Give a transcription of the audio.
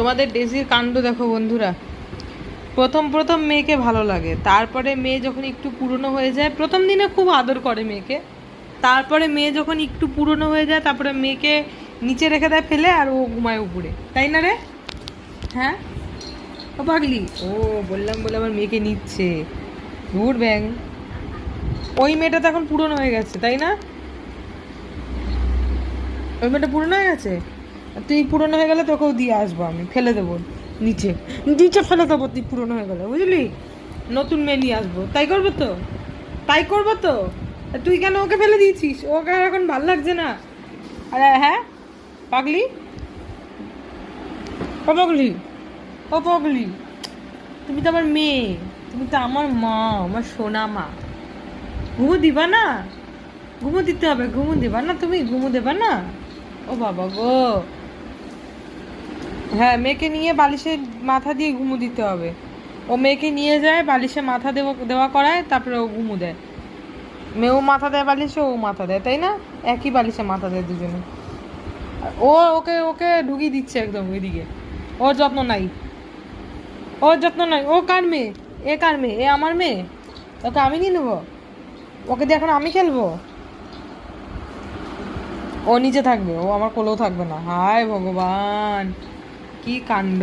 তোমাদের ডেজির কাণ্ড দেখো বন্ধুরা। প্রথম প্রথম মেয়েকে ভালো লাগে, তারপরে মেয়ে যখন একটু পুরনো হয়ে যায়, প্রথম দিনে খুব আদর করে মেয়েকে, তারপরে মেয়ে যখন একটু পুরনো হয়ে যায় তারপরে মেয়েকে নিচে রেখে দেয় ফেলে, আর ও ঘুমায় উপরে, তাই না রে? হ্যাঁ ও পাগলি, ও বললাম বলে আমার মেয়েকে নিচ্ছে, দূর ব্যাং। ওই মেয়েটা তো এখন পুরনো হয়ে গেছে, তাই না? ওই মেয়েটা পুরনো হয়ে গেছে, তুই পুরনো হয়ে গেলে তোকেও দিয়ে আসবো, আমি ফেলে দেবো নিচে, নিচে ফেলে দেবো তুই পুরনো হয়ে গেলে, বুঝলি? নতুন মেয়ে নিয়ে আসবো, তাই করবো তো, তাই করবো তো। তুই কেন ওকে ফেলে দিয়েছিস? ওকে আর এখন ভাল লাগছে না? আরে হ্যাঁ পাগলি, ও পাগলি, ও পাগলি, তুমি তো আমার মেয়ে, তুমি তো আমার মা, আমার সোনা মা। ঘুমো দিবা না? ঘুমো দিতে হবে, ঘুমো দিবা না? তুমি ঘুমো দেবা না? ও বাবা গো। হ্যাঁ, মেয়েকে নিয়ে বালিশে মাথা দিয়ে ঘুমু দিতে হবে। ও মেয়েকে নিয়ে যায় বালিশে মাথা দেওয়া দেওয়া করায়, তারপরে ও ঘুমু দেয়। মেয়েও মাথা দেয় বালিশে, ও মাথা দেয়, তাই না? একই বালিশে মাথা দেয় দুজনে। আর ও ওকে ওকে ঢুকিয়ে দিচ্ছে একদম ওইদিকে। ওর যত্ন নাই, ওর যত্ন নাই। ও কার মেয়ে? এ কার মেয়ে? এ আমার মেয়ে, ওকে আমি নিয়ে নেবো? ওকে দিয়ে এখন আমি খেলবো? ও নিচে থাকবে, ও আমার কোলেও থাকবে না। হায় ভগবান, কি কাণ্ড!